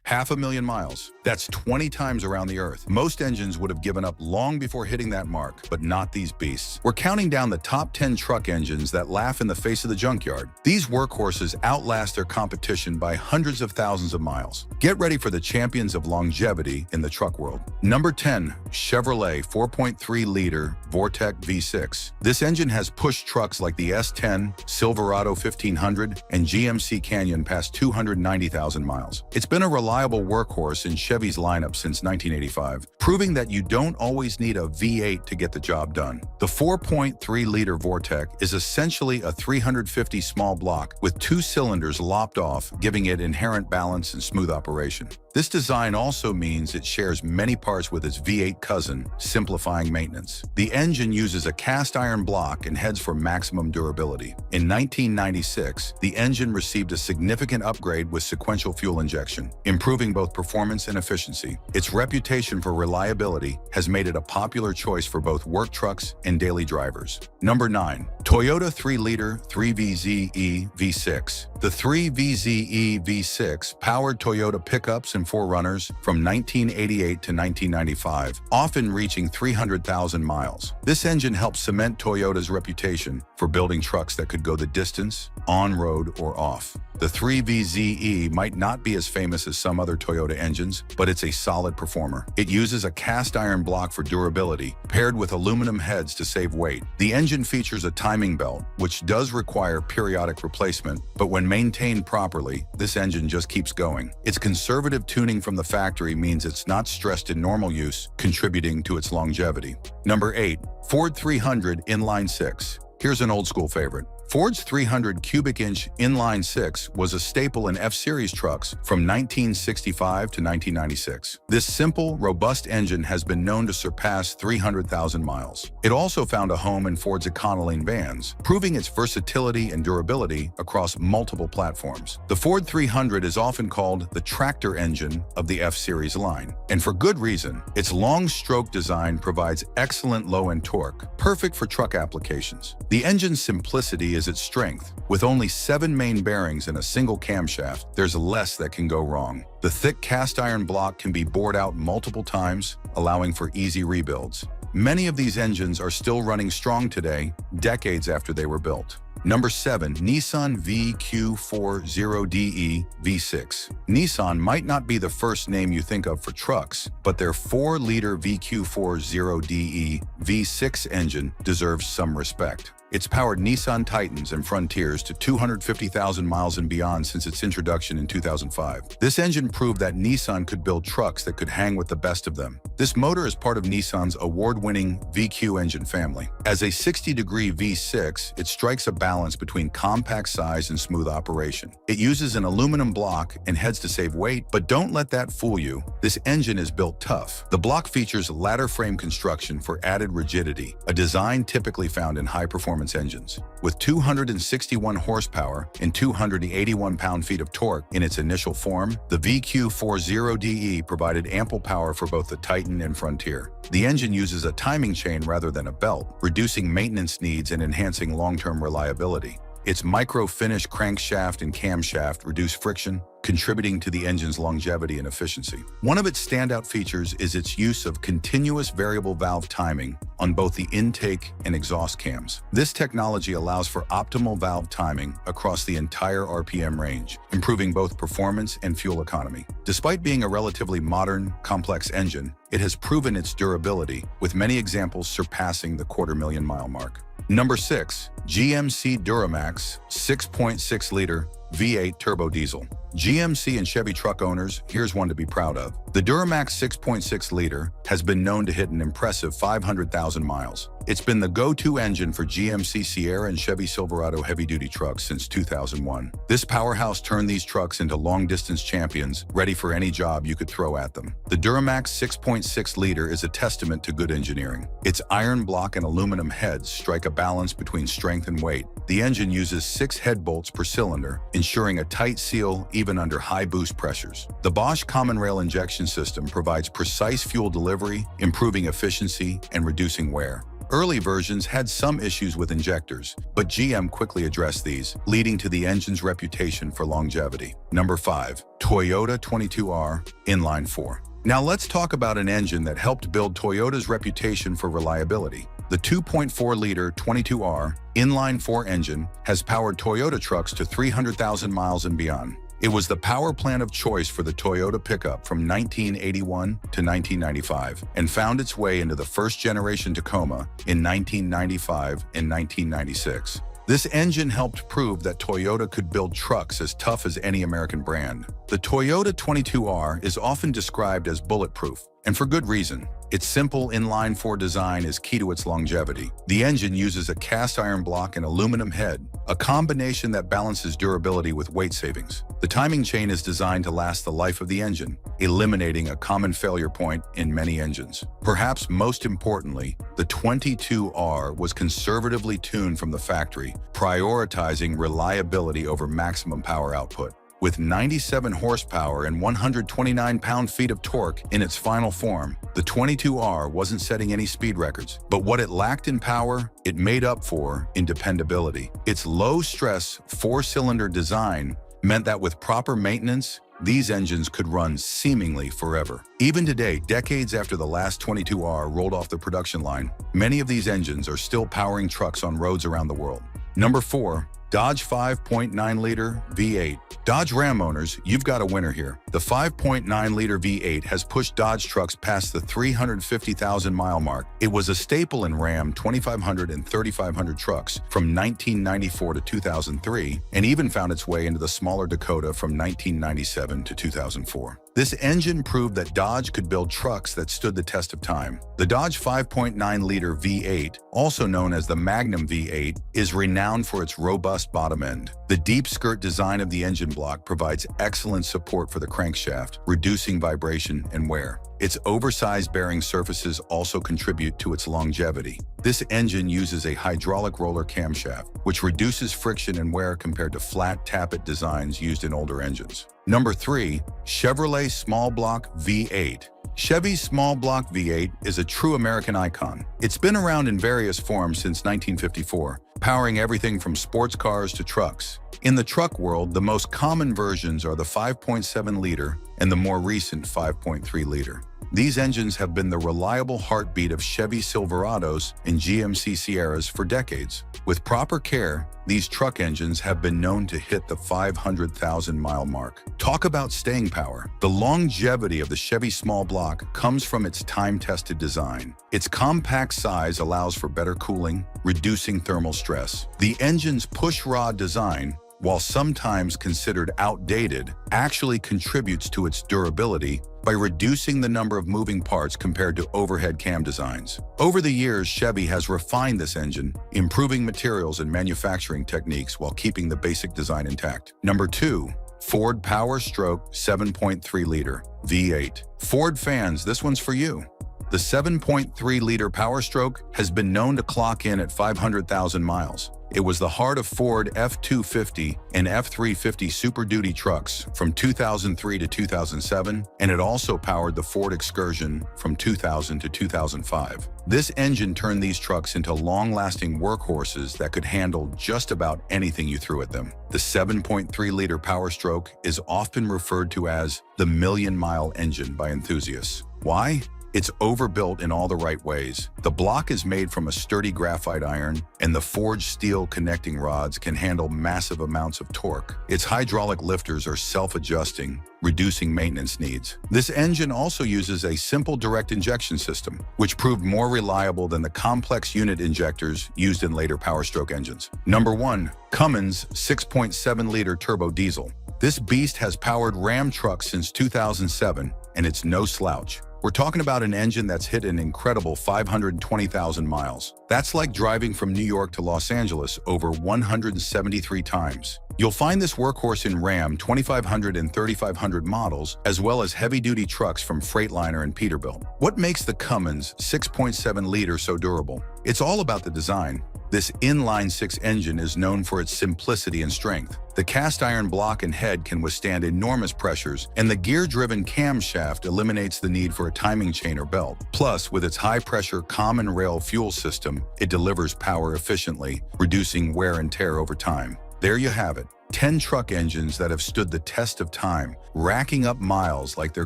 500,000 miles. That's 20 times around the Earth. Most engines would have given up long before hitting that mark, but not these beasts. We're counting down the top 10 truck engines that laugh in the face of the junkyard. These workhorses outlast their competition by hundreds of thousands of miles. Get ready for the champions of longevity in the truck world. Number 10, Chevrolet 4.3-liter Vortec V6. This engine has pushed trucks like the S10, Silverado 1500, and GMC Canyon past 290,000 miles. It's been a reliable workhorse in Chevy's lineup since 1985, proving that you don't always need a V8 to get the job done. The 4.3-liter Vortec is essentially a 350 small block with 2 cylinders lopped off, giving it inherent balance and smooth operation. This design also means it shares many parts with its V8 cousin, simplifying maintenance. The engine uses a cast iron block and heads for maximum durability. In 1996, the engine received a significant upgrade with sequential fuel injection, improving both performance and efficiency. Its reputation for reliability has made it a popular choice for both work trucks and daily drivers. Number 9. Toyota 3-liter 3VZE V6. The 3VZE V6 powered Toyota pickups and 4Runners from 1988 to 1995, often reaching 300,000 miles. This engine helped cement Toyota's reputation for building trucks that could go the distance, on-road or off. The 3VZE might not be as famous as some other Toyota engines, but it's a solid performer. It uses a cast iron block for durability, paired with aluminum heads to save weight. The engine features a timing belt, which does require periodic replacement, but when maintained properly, this engine just keeps going. Its conservative tuning from the factory means it's not stressed in normal use, contributing to its longevity. Number 8. Ford 300 Inline 6. Here's an old-school favorite. Ford's 300 cubic inch inline 6 was a staple in F-Series trucks from 1965 to 1996. This simple, robust engine has been known to surpass 300,000 miles. It also found a home in Ford's Econoline vans, proving its versatility and durability across multiple platforms. The Ford 300 is often called the tractor engine of the F-Series line, and for good reason. Its long stroke design provides excellent low-end torque, perfect for truck applications. The engine's simplicity is its strength. With only 7 main bearings and a single camshaft, there's less that can go wrong. The thick cast iron block can be bored out multiple times, allowing for easy rebuilds. Many of these engines are still running strong today, decades after they were built. Number 7. Nissan VQ40DE V6. Nissan might not be the first name you think of for trucks, but their 4-liter VQ40DE V6 engine deserves some respect. It's powered Nissan Titans and Frontiers to 250,000 miles and beyond since its introduction in 2005. This engine proved that Nissan could build trucks that could hang with the best of them. This motor is part of Nissan's award-winning VQ engine family. As a 60-degree V6, it strikes a balance between compact size and smooth operation. It uses an aluminum block and heads to save weight, but don't let that fool you. This engine is built tough. The block features ladder frame construction for added rigidity, a design typically found in high-performance engines. With 261 horsepower and 281 pound-feet of torque in its initial form, the VQ40DE provided ample power for both the Titan and Frontier. The engine uses a timing chain rather than a belt, reducing maintenance needs and enhancing long-term reliability. Its micro-finish crankshaft and camshaft reduce friction, contributing to the engine's longevity and efficiency. One of its standout features is its use of continuous variable valve timing on both the intake and exhaust cams. This technology allows for optimal valve timing across the entire RPM range, improving both performance and fuel economy. Despite being a relatively modern, complex engine, it has proven its durability, with many examples surpassing the 250,000-mile mark. Number 6. GMC Duramax 6.6-liter V8 turbo diesel. GMC and Chevy truck owners, here's one to be proud of. The Duramax 6.6-liter has been known to hit an impressive 500,000 miles. It's been the go-to engine for GMC Sierra and Chevy Silverado heavy-duty trucks since 2001. This powerhouse turned these trucks into long-distance champions, ready for any job you could throw at them. The Duramax 6.6-liter is a testament to good engineering. Its iron block and aluminum heads strike a balance between strength and weight. The engine uses 6 head bolts per cylinder, ensuring a tight seal even under high boost pressures. The Bosch Common Rail injection system provides precise fuel delivery, improving efficiency and reducing wear. Early versions had some issues with injectors, but GM quickly addressed these, leading to the engine's reputation for longevity. Number 5. Toyota 22R Inline 4. Now let's talk about an engine that helped build Toyota's reputation for reliability. The 2.4-liter 22R Inline 4 engine has powered Toyota trucks to 300,000 miles and beyond. It was the power plant of choice for the Toyota pickup from 1981 to 1995 and found its way into the first-generation Tacoma in 1995 and 1996. This engine helped prove that Toyota could build trucks as tough as any American brand. The Toyota 22R is often described as bulletproof, and for good reason. Its simple inline-4 design is key to its longevity. The engine uses a cast iron block and aluminum head, a combination that balances durability with weight savings. The timing chain is designed to last the life of the engine, eliminating a common failure point in many engines. Perhaps most importantly, the 22R was conservatively tuned from the factory, prioritizing reliability over maximum power output. With 97 horsepower and 129 pound-feet of torque in its final form, the 22R wasn't setting any speed records, but what it lacked in power, it made up for in dependability. Its low-stress, four-cylinder design meant that with proper maintenance, these engines could run seemingly forever. Even today, decades after the last 22R rolled off the production line, many of these engines are still powering trucks on roads around the world. Number 4. Dodge 5.9-liter V8. Dodge Ram owners, you've got a winner here. The 5.9-liter V8 has pushed Dodge trucks past the 350,000-mile mark. It was a staple in Ram 2500 and 3500 trucks from 1994 to 2003, and even found its way into the smaller Dakota from 1997 to 2004. This engine proved that Dodge could build trucks that stood the test of time. The Dodge 5.9-liter V8, also known as the Magnum V8, is renowned for its robust bottom end. The deep skirt design of the engine block provides excellent support for the crankshaft, reducing vibration and wear. Its oversized bearing surfaces also contribute to its longevity. This engine uses a hydraulic roller camshaft, which reduces friction and wear compared to flat tappet designs used in older engines. Number 3. Chevrolet Small Block V8. Chevy's Small Block V8 is a true American icon. It's been around in various forms since 1954, powering everything from sports cars to trucks. In the truck world, the most common versions are the 5.7-liter and the more recent 5.3-liter. These engines have been the reliable heartbeat of Chevy Silverados and GMC Sierras for decades. With proper care, these truck engines have been known to hit the 500,000-mile mark. Talk about staying power. The longevity of the Chevy Small Block comes from its time-tested design. Its compact size allows for better cooling, reducing thermal stress. The engine's push-rod design, while sometimes considered outdated, actually contributes to its durability by reducing the number of moving parts compared to overhead cam designs. Over the years, Chevy has refined this engine, improving materials and manufacturing techniques while keeping the basic design intact. Number 2. Ford Power Stroke 7.3-liter V8. Ford fans, this one's for you. The 7.3-liter Power Stroke has been known to clock in at 500,000 miles. It was the heart of Ford F-250 and F-350 Super Duty trucks from 2003 to 2007, and it also powered the Ford Excursion from 2000 to 2005. This engine turned these trucks into long-lasting workhorses that could handle just about anything you threw at them. The 7.3-liter Power Stroke is often referred to as the million-mile engine by enthusiasts. Why? It's overbuilt in all the right ways. The block is made from a sturdy graphite iron, and the forged steel connecting rods can handle massive amounts of torque. Its hydraulic lifters are self-adjusting, reducing maintenance needs. This engine also uses a simple direct injection system, which proved more reliable than the complex unit injectors used in later Power Stroke engines. Number 1. Cummins 6.7-liter turbo diesel. This beast has powered Ram trucks since 2007, and it's no slouch. We're talking about an engine that's hit an incredible 520,000 miles. That's like driving from New York to Los Angeles over 173 times. You'll find this workhorse in Ram 2500 and 3500 models, as well as heavy-duty trucks from Freightliner and Peterbilt. What makes the Cummins 6.7-liter so durable? It's all about the design. This inline-six engine is known for its simplicity and strength. The cast iron block and head can withstand enormous pressures, and the gear-driven camshaft eliminates the need for a timing chain or belt. Plus, with its high-pressure common rail fuel system, it delivers power efficiently, reducing wear and tear over time. There you have it. 10 truck engines that have stood the test of time, racking up miles like they're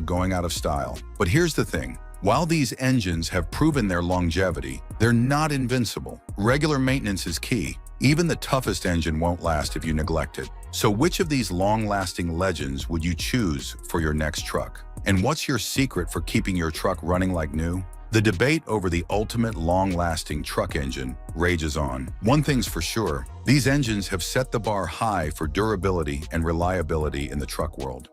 going out of style. But here's the thing. While these engines have proven their longevity, they're not invincible. Regular maintenance is key. Even the toughest engine won't last if you neglect it. So which of these long-lasting legends would you choose for your next truck? And what's your secret for keeping your truck running like new? The debate over the ultimate long-lasting truck engine rages on. One thing's for sure, these engines have set the bar high for durability and reliability in the truck world.